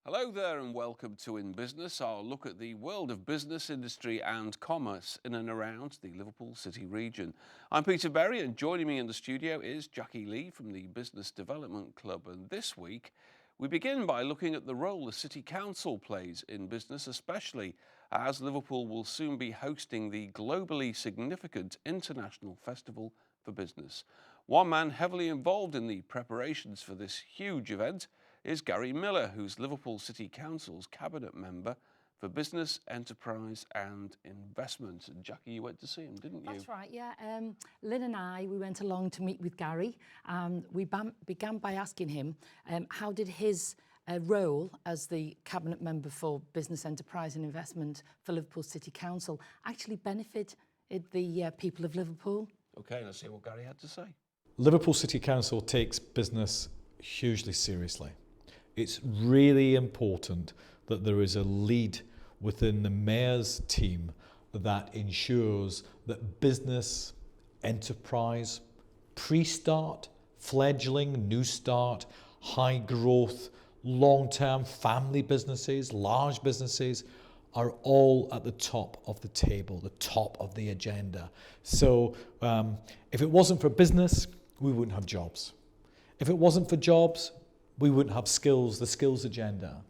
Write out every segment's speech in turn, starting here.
Hello there and welcome to In Business, our look at the world of business, industry and commerce in and around the Liverpool City region. I'm Peter Berry and joining me in the studio is Jackie Lee from the Business Development Club, and this week we begin by looking at the role the City Council plays in business, especially as Liverpool will soon be hosting the globally significant International Festival for Business. One man heavily involved in the preparations for this huge event is Gary Miller, who's Liverpool City Council's Cabinet Member for Business, Enterprise and Investment. And Jackie, you went to see him, didn't you? That's right, yeah. Lynn and I, we went along to meet with Gary. We began by asking him how did his role as the Cabinet Member for Business, Enterprise and Investment for Liverpool City Council actually benefit the people of Liverpool. Okay, let's see what Gary had to say. Liverpool City Council takes business hugely seriously. It's really important that there is a lead within the mayor's team that ensures that business, enterprise, pre-start, fledgling, new start, high growth, long-term family businesses, large businesses are all at the top of the table, the top of the agenda. So if it wasn't for business, we wouldn't have jobs. If it wasn't for jobs, we wouldn't have skills, the skills agenda.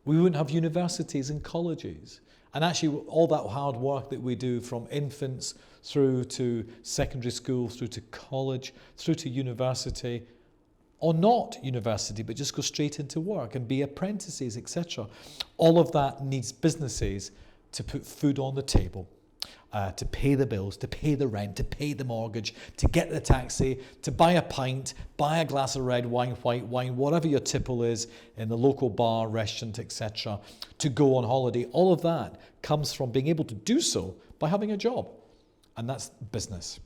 We wouldn't have universities and colleges. And actually all that hard work that we do from infants through to secondary school, through to college, through to university, or not university, but just go straight into work and be apprentices, etc. All of that needs businesses to put food on the table, to pay the bills, to pay the rent, to pay the mortgage, to get the taxi, to buy a pint, buy a glass of red wine, white wine, whatever your tipple is in the local bar, restaurant, etc., to go on holiday. All of that comes from being able to do so by having a job. And that's business.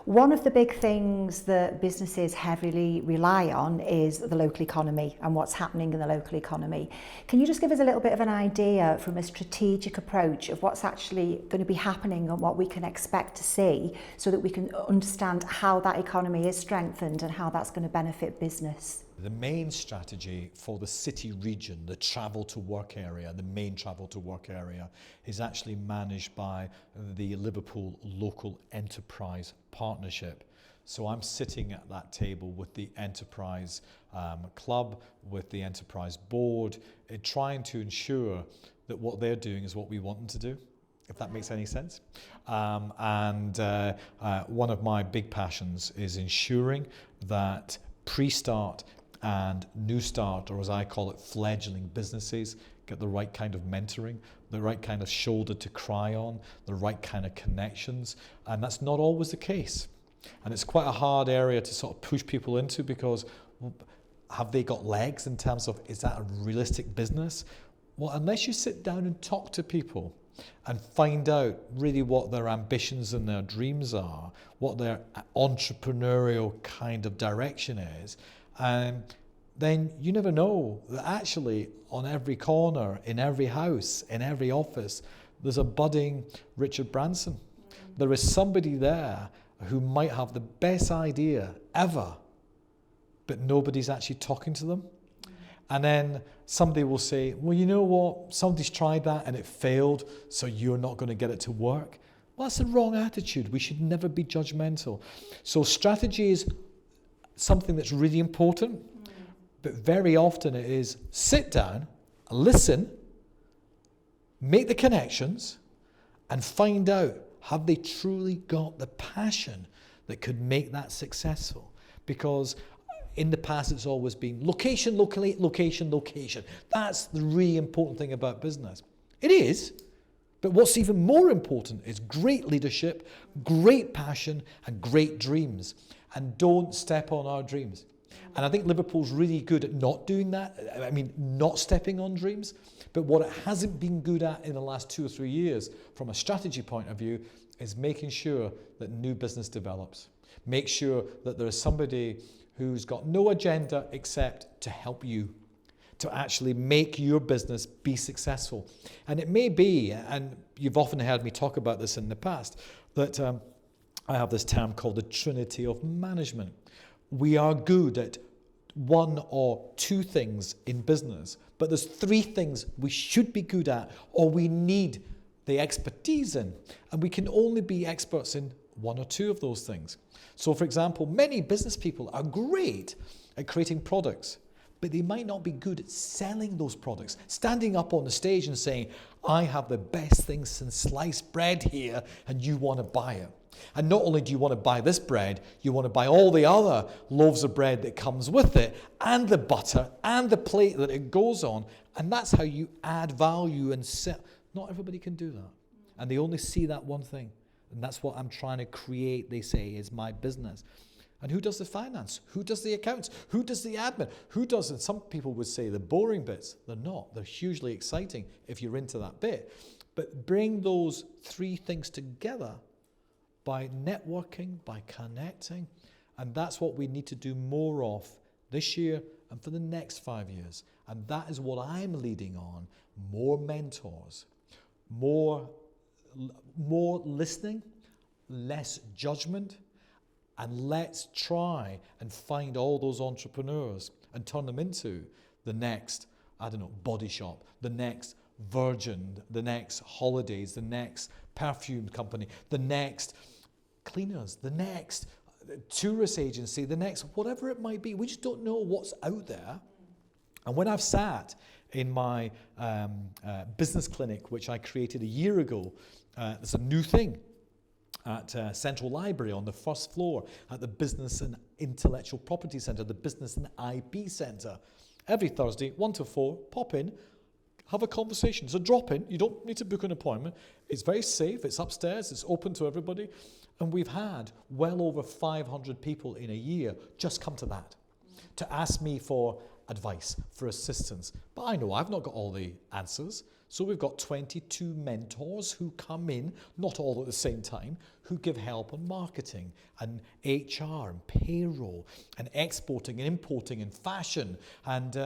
One of the big things that businesses heavily rely on is the local economy and what's happening in the local economy. Can you just give us a little bit of an idea from a strategic approach of what's actually going to be happening and what we can expect to see so that we can understand how that economy is strengthened and how that's going to benefit business? The main strategy for the city region, the travel to work area, the main travel to work area, is actually managed by the Liverpool Local Enterprise Partnership. So I'm sitting at that table with the Enterprise Club, with the Enterprise Board, trying to ensure that what they're doing is what we want them to do, if that makes any sense. One of my big passions is ensuring that pre-start and new start, or as I call it, fledgling businesses, get the right kind of mentoring, the right kind of shoulder to cry on, the right kind of connections, and that's not always the case. And it's quite a hard area to sort of push people into because have they got legs in terms of, is that a realistic business? Well, unless you sit down and talk to people and find out really what their ambitions and their dreams are, what their entrepreneurial kind of direction is, then you never know that actually on every corner, in every house, in every office, there's a budding Richard Branson. There is somebody there who might have the best idea ever, but nobody's actually talking to them. And then somebody will say, well, you know what, somebody's tried that and it failed, so you're not going to get it to work. Well, that's the wrong attitude. We should never be judgmental. So strategy is something that's really important, but very often it is sit down, listen, make the connections, and find out, have they truly got the passion that could make that successful? Because in the past, it's always been location, location. That's the really important thing about business. It is, but what's even more important is great leadership, great passion, and great dreams. And don't step on our dreams. And I think Liverpool's really good at not doing that. I mean, not stepping on dreams. But what it hasn't been good at in the last 2 or 3 years, from a strategy point of view, is making sure that new business develops. Make sure that there is somebody who's got no agenda except to help you, to actually make your business be successful. And it may be, and you've often heard me talk about this in the past, that I have this term called the Trinity of Management. We are good at one or two things in business, but there's three things we should be good at or we need the expertise in, and we can only be experts in one or two of those things. So for example, many business people are great at creating products, but they might not be good at selling those products, standing up on the stage and saying, I have the best thing since sliced bread here and you want to buy it. And not only do you want to buy this bread, you want to buy all the other loaves of bread that comes with it, and the butter, and the plate that it goes on. And that's how you add value and sell. Not everybody can do that. And they only see that one thing. And that's what I'm trying to create, they say, is my business. And who does the finance? Who does the accounts? Who does the admin? Who does, and some people would say the boring bits. They're not. They're hugely exciting if you're into that bit. But bring those three things together by networking, by connecting, and that's what we need to do more of this year and for the next 5 years. And that is what I'm leading on. More mentors, more listening, less judgment, and let's try and find all those entrepreneurs and turn them into the next, I don't know, Body Shop, the next Virgin, the next Holidays, the next perfume company, the next cleaners, the next tourist agency, the next whatever it might be. We just don't know what's out there. And when I've sat in my business clinic, which I created a year ago, it's a new thing at Central Library on the first floor at the Business and Intellectual Property Centre, the Business and IP Centre. Every Thursday, 1 to 4, pop in, have a conversation. It's a drop-in. You don't need to book an appointment. It's very safe. It's upstairs. It's open to everybody. And we've had well over 500 people in a year just come to that to ask me for advice, for assistance. But I know I've not got all the answers. So we've got 22 mentors who come in, not all at the same time, who give help on marketing and HR and payroll and exporting and importing and fashion and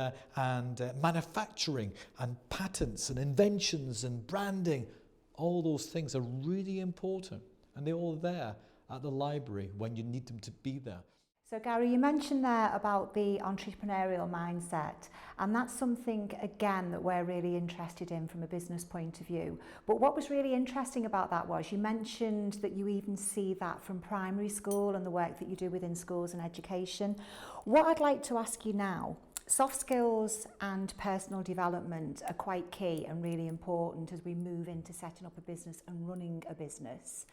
manufacturing and patents and inventions and branding. All those things are really important, and they're all there at the library when you need them to be there. So Gary, you mentioned there about the entrepreneurial mindset, and that's something, again, that we're really interested in from a business point of view. But what was really interesting about that was you mentioned that you even see that from primary school and the work that you do within schools and education. What I'd like to ask you now, soft skills and personal development are quite key and really important as we move into setting up a business and running a business.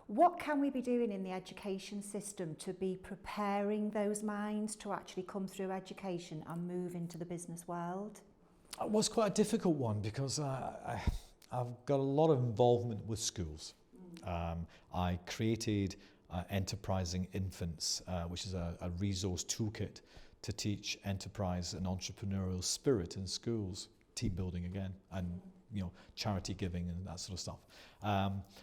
What can we be doing in the education system to be preparing those minds to actually come through education and move into the business world? It was quite a difficult one because I've got a lot of involvement with schools. I created Enterprising Infants, which is a resource toolkit to teach enterprise and entrepreneurial spirit in schools, team building again, and charity giving and that sort of stuff.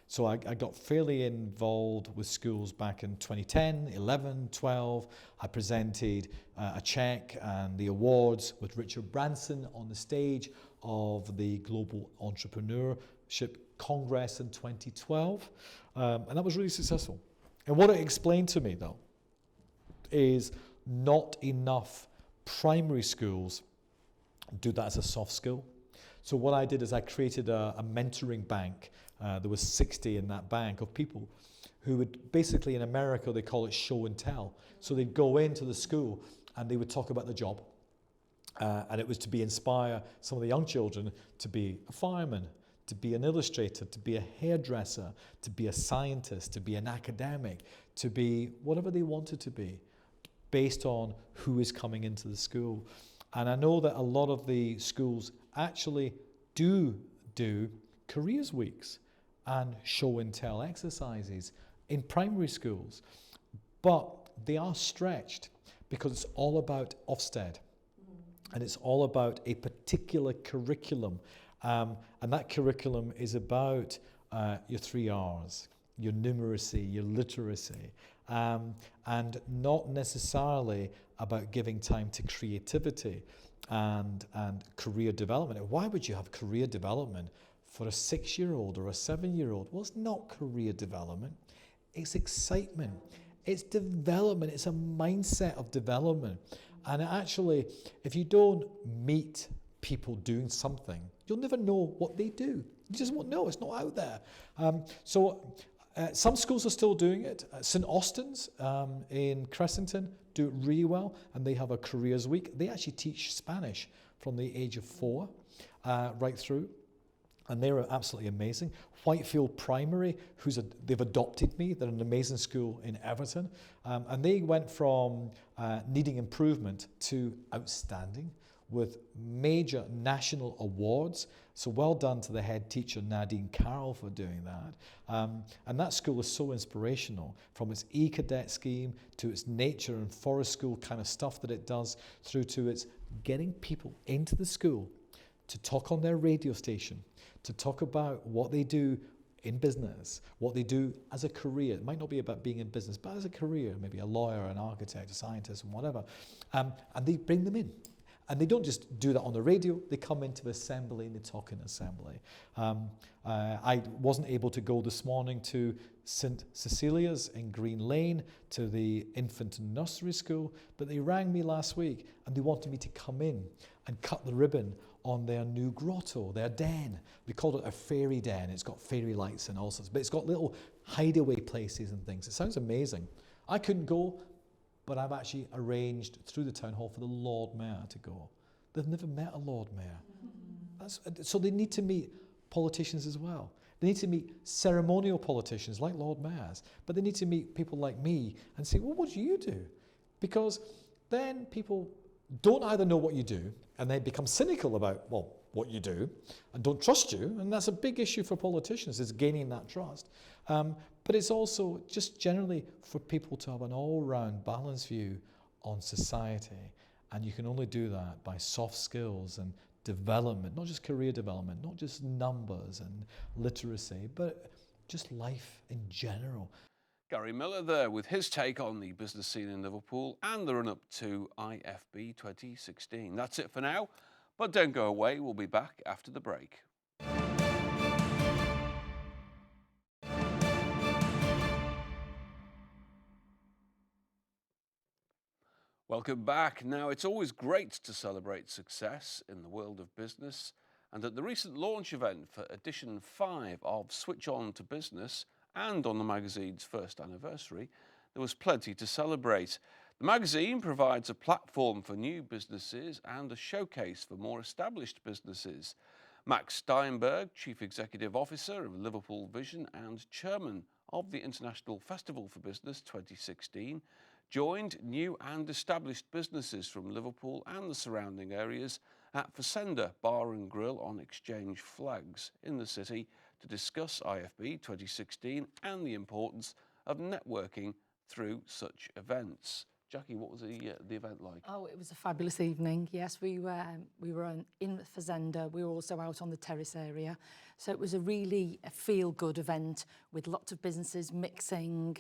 So I got fairly involved with schools back in 2010, 11, 12. I presented a check and the awards with Richard Branson on the stage of the Global Entrepreneurship Congress in 2012. And that was really successful. And what it explained to me, though, is not enough primary schools do that as a soft skill. So what I did is I created a mentoring bank. There was 60 in that bank of people who would basically, in America, they call it show and tell. So they'd go into the school and they would talk about the job. And it was to inspire some of the young children to be a fireman, to be an illustrator, to be a hairdresser, to be a scientist, to be an academic, to be whatever they wanted to be, based on who is coming into the school. And I know that a lot of the schools actually do careers weeks and show and tell exercises in primary schools, but they are stretched because it's all about Ofsted and it's all about a particular curriculum, and that curriculum is about your 3 R's, your numeracy, your literacy, and not necessarily about giving time to creativity and career development. Why would you have career development for a 6-year-old or a 7-year-old? Well, it's not career development. It's excitement. It's development. It's a mindset of development. And actually, if you don't meet people doing something, you'll never know what they do. You just won't know. It's not out there. Some schools are still doing it. St Austin's in Cressington do it really well, and they have a careers week. They actually teach Spanish from the age of 4 right through. And they're absolutely amazing. Whitefield Primary, they've adopted me. They're an amazing school in Everton. And they went from needing improvement to outstanding with major national awards. So well done to the head teacher, Nadine Carroll, for doing that. And that school is so inspirational, from its e-cadet scheme to its nature and forest school kind of stuff that it does, through to its getting people into the school to talk on their radio station, to talk about what they do in business, what they do as a career. It might not be about being in business, but as a career, maybe a lawyer, an architect, a scientist, and whatever. And they bring them in. And they don't just do that on the radio, they come into assembly and they talk in assembly. I wasn't able to go this morning to St Cecilia's in Green Lane, to the infant and nursery school, but they rang me last week and they wanted me to come in and cut the ribbon on their new grotto, their den. We called it a fairy den. It's got fairy lights and all sorts, but it's got little hideaway places and things. It sounds amazing. I couldn't go, but I've actually arranged through the town hall for the Lord Mayor to go. They've never met a Lord Mayor. So they need to meet politicians as well. They need to meet ceremonial politicians like Lord Mayors, but they need to meet people like me and say, well, what do you do? Because then people don't either know what you do and they become cynical about, well, what you do and don't trust you. And that's a big issue for politicians, is gaining that trust. But it's also just generally for people to have an all-round balanced view on society. And you can only do that by soft skills and development, not just career development, not just numbers and literacy, but just life in general. Gary Miller there with his take on the business scene in Liverpool and the run-up to IFB 2016. That's it for now, but don't go away. We'll be back after the break. Welcome back. Now, it's always great to celebrate success in the world of business, and at the recent launch event for edition 5 of Switch On to Business, and on the magazine's first anniversary, there was plenty to celebrate. The magazine provides a platform for new businesses and a showcase for more established businesses. Max Steinberg, Chief Executive Officer of Liverpool Vision and Chairman of the International Festival for Business 2016, joined new and established businesses from Liverpool and the surrounding areas at Fazenda Bar and Grill on Exchange Flags in the city to discuss IFB 2016 and the importance of networking through such events. Jackie, what was the event like? Oh, it was a fabulous evening. Yes, we were in Fazenda. We were also out on the terrace area. So it was a really feel-good event with lots of businesses mixing,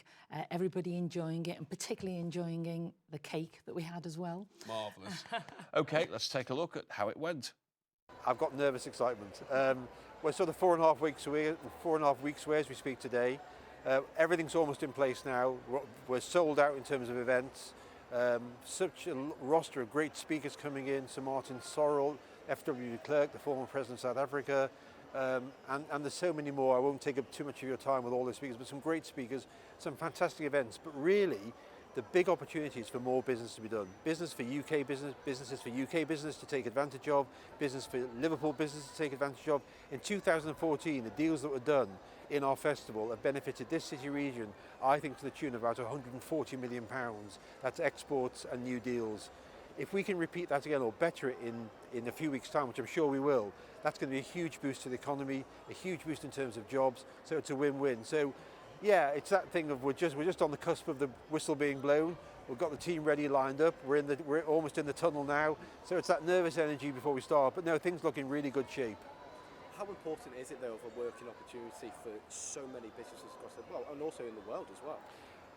everybody enjoying it, and particularly enjoying the cake that we had as well. Marvellous. Okay, let's take a look at how it went. I've got nervous excitement. We're sort of 4.5 weeks away as we speak today. Everything's almost in place now. We're sold out in terms of events. Such a roster of great speakers coming in. Sir Martin Sorrell, F.W. de Klerk, the former President of South Africa, and there's so many more. I won't take up too much of your time with all the speakers, but some great speakers, some fantastic events. But really, the big opportunity is for more business to be done. Business for UK business, businesses for UK business to take advantage of, business for Liverpool business to take advantage of. In 2014, the deals that were done in our festival have benefited this city region, I think, to the tune of about £140 million. That's exports and new deals. If we can repeat that again or better it in a few weeks' time, which I'm sure we will, that's going to be a huge boost to the economy, a huge boost in terms of jobs, so it's a win-win. So yeah, it's that thing of we're just on the cusp of the whistle being blown. We've got the team ready, lined up. We're almost in the tunnel now. So it's that nervous energy before we start. But no, things look in really good shape. How important is it, though, of a working opportunity for so many businesses across the world, and also in the world as well?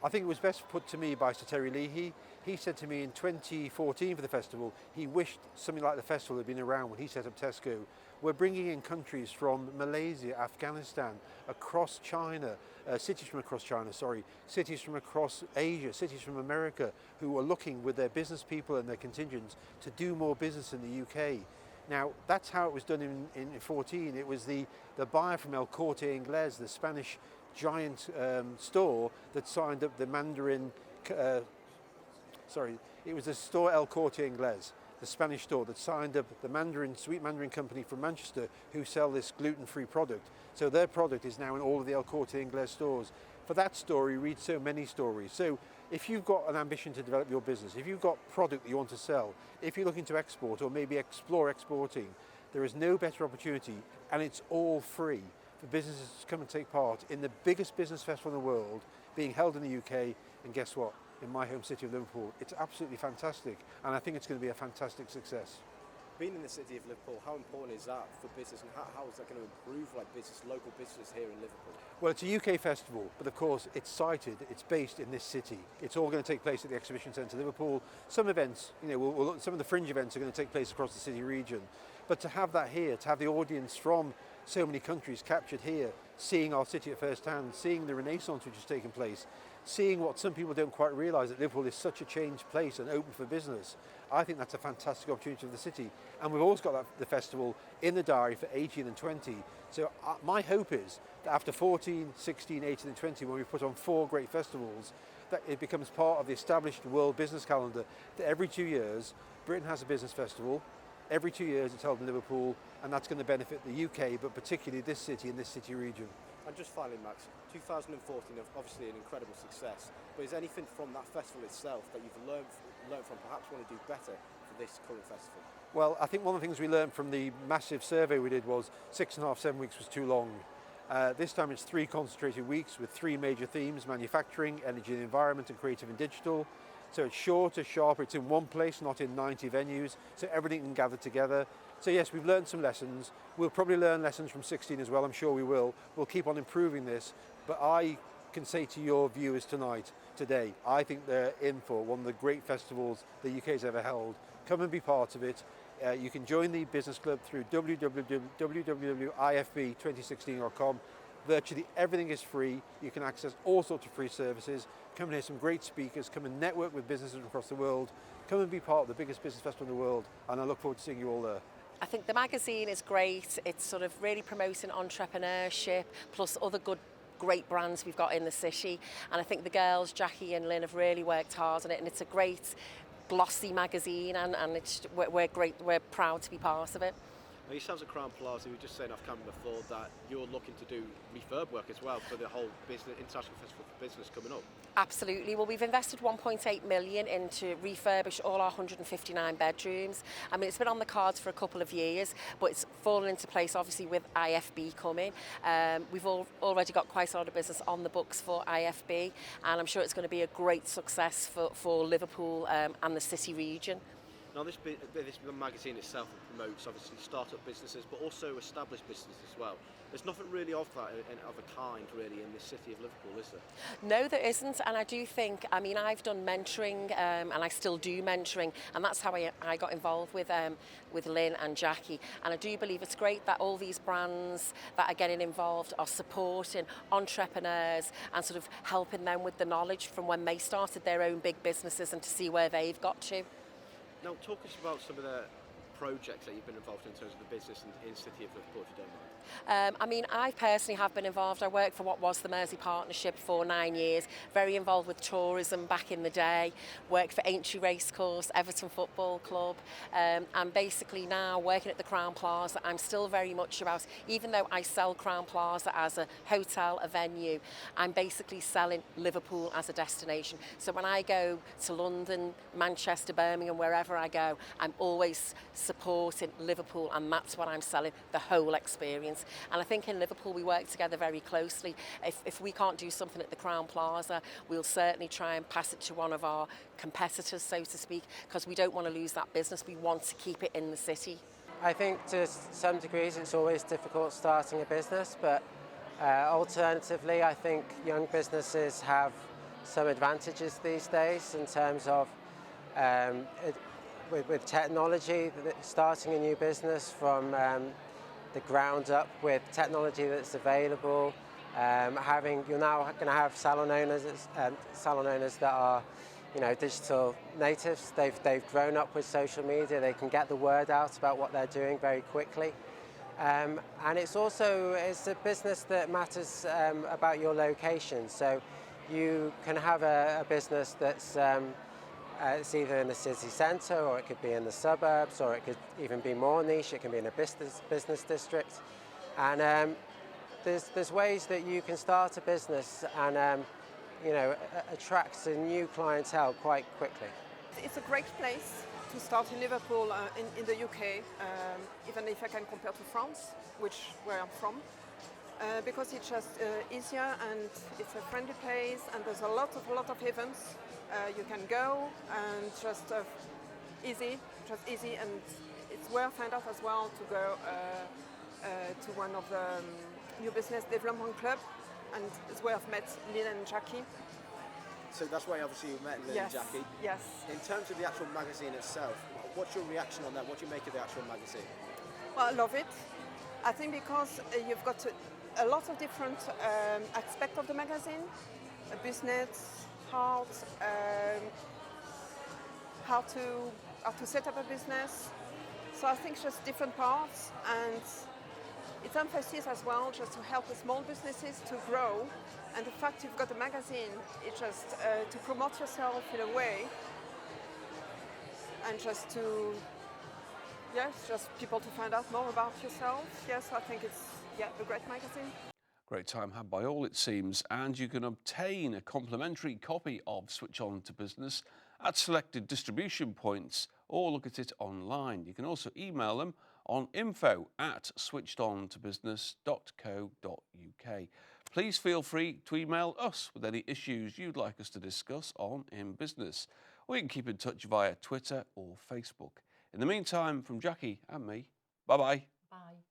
I think it was best put to me by Sir Terry Leahy. He said to me in 2014 for the festival, he wished something like the festival had been around when he set up Tesco, We're bringing in countries from Malaysia, Afghanistan, across China, cities from across China, sorry, cities from across Asia, cities from America, who are looking with their business people and their contingents to do more business in the UK. Now, that's how it was done in 14. It was the buyer from El Corte Inglés, the Spanish giant store that signed up the Mandarin, it was the store El Corte Inglés, the Spanish store that signed up the Mandarin, Sweet Mandarin company from Manchester who sell this gluten-free product. So their product is now in all of the El Corte Inglés stores. For that story, read so many stories. So if you've got an ambition to develop your business, if you've got product that you want to sell, if you're looking to export or maybe explore exporting, there is no better opportunity, and it's all free, for businesses to come and take part in the biggest business festival in the world, being held in the UK, and guess what? In my home city of Liverpool. It's absolutely fantastic, and I think it's going to be a fantastic success. Being in the city of Liverpool, how important is that for business, and how is that going to improve local business here in Liverpool? Well, it's a UK festival, but of course it's sited, it's based in this city. It's all going to take place at the Exhibition Centre Liverpool. Some events, some of the fringe events are going to take place across the city region, but to have that here, to have the audience from so many countries captured here, seeing our city at first hand, seeing the renaissance which has taken place, seeing what some people don't quite realise, that Liverpool is such a changed place and open for business. I think that's a fantastic opportunity for the city. And we've always got the festival in the diary for 18 and 20. So my hope is that after 14, 16, 18 and 20, when we put on 4 great festivals, that it becomes part of the established world business calendar, that every 2 years, Britain has a business festival. Every 2 years it's held in Liverpool, and that's going to benefit the UK, but particularly this city and this city region. And just finally, Max, 2014 obviously an incredible success, but is anything from that festival itself that you've learned from, perhaps want to do better for this current festival? Well, I think one of the things we learned from the massive survey we did was 6.5, 7 weeks was too long. This time it's 3 concentrated weeks with 3 major themes: manufacturing, energy and environment, and creative and digital. So it's shorter, sharper, it's in one place, not in 90 venues, so everything can gather together. So yes, we've learned some lessons. We'll probably learn lessons from 16 as well, I'm sure we will. We'll keep on improving this, but I can say to your viewers today, I think they're in for one of the great festivals the UK's ever held. Come and be part of it. You can join the business club through www.ifb2016.com. Virtually everything is free. You can access all sorts of free services. Come and hear some great speakers. Come and network with businesses across the world. Come and be part of the biggest business festival in the world. And I look forward to seeing you all there. I think the magazine is great. It's sort of really promoting entrepreneurship, plus other great brands we've got in the city. And I think the girls, Jackie and Lynn, have really worked hard on it. And it's a great glossy magazine, and we're proud to be part of it. Now, yourselves at Crown Plaza, we were just saying off camera before that you're looking to do refurb work as well for the whole International Festival for Business coming up. Absolutely. Well, we've invested 1.8 million into refurbish all our 159 bedrooms. I mean, it's been on the cards for a couple of years, but it's fallen into place obviously with IFB coming. We've already got quite a lot of business on the books for IFB, and I'm sure it's going to be a great success for Liverpool and the city region. Now, this magazine itself promotes obviously start-up businesses, but also established businesses as well. There's nothing really of that of a kind really in the city of Liverpool, is there? No, there isn't, and I do think, I mean, I've done mentoring, and I still do mentoring, and that's how I got involved with Lynn and Jackie. And I do believe it's great that all these brands that are getting involved are supporting entrepreneurs and sort of helping them with the knowledge from when they started their own big businesses and to see where they've got to. Now, talk us about some of the projects that you've been involved in terms of the business in the city of Liverpool, if you don't mind. I mean, I personally have been involved. I worked for what was the Mersey Partnership for 9 years, very involved with tourism back in the day, worked for Aintree Racecourse, Everton Football Club, and basically now working at the Crown Plaza, I'm still very much about, even though I sell Crown Plaza as a hotel, a venue, I'm basically selling Liverpool as a destination. So when I go to London, Manchester, Birmingham, wherever I go, I'm always supporting Liverpool, and that's what I'm selling, the whole experience. And I think in Liverpool we work together very closely. If we can't do something at the Crown Plaza, we'll certainly try and pass it to one of our competitors, so to speak, because we don't want to lose that business. We want to keep it in the city. I think to some degrees it's always difficult starting a business, but alternatively I think young businesses have some advantages these days in terms of with technology, starting a new business from the ground up with technology that's available. You're now going to have salon owners that are, digital natives. They've grown up with social media. They can get the word out about what they're doing very quickly. And it's a business that matters about your location. So you can have a business that's it's either in the city centre, or it could be in the suburbs, or it could even be more niche. It can be in a business district. And there's ways that you can start a business and attract a new clientele quite quickly. It's a great place to start in Liverpool, in the UK, even if I can compare to France, where I'm from, because it's just easier, and it's a friendly place, and there's a lot of events you can go, and just easy, and it's well found out as well to go to one of the new business development club, and it's where I've met Lynn and Jackie. So that's why obviously you met Lynn and Jackie. Yes. In terms of the actual magazine itself, what's your reaction on that? What do you make of the actual magazine? Well, I love it. I think because you've got a lot of different aspects of the magazine, business, how to set up a business. So I think just different parts, and it's emphasis as well just to help the small businesses to grow. And the fact you've got a magazine, it's just to promote yourself in a way, and just people to find out more about yourself. Yes, I think it's a great magazine. Great time had by all, it seems, and you can obtain a complimentary copy of Switch On to Business at selected distribution points, or look at it online. You can also email them on info@switchedontobusiness.co.uk. Please feel free to email us with any issues you'd like us to discuss on In Business, or you can keep in touch via Twitter or Facebook. In the meantime, from Jackie and me, bye-bye. Bye.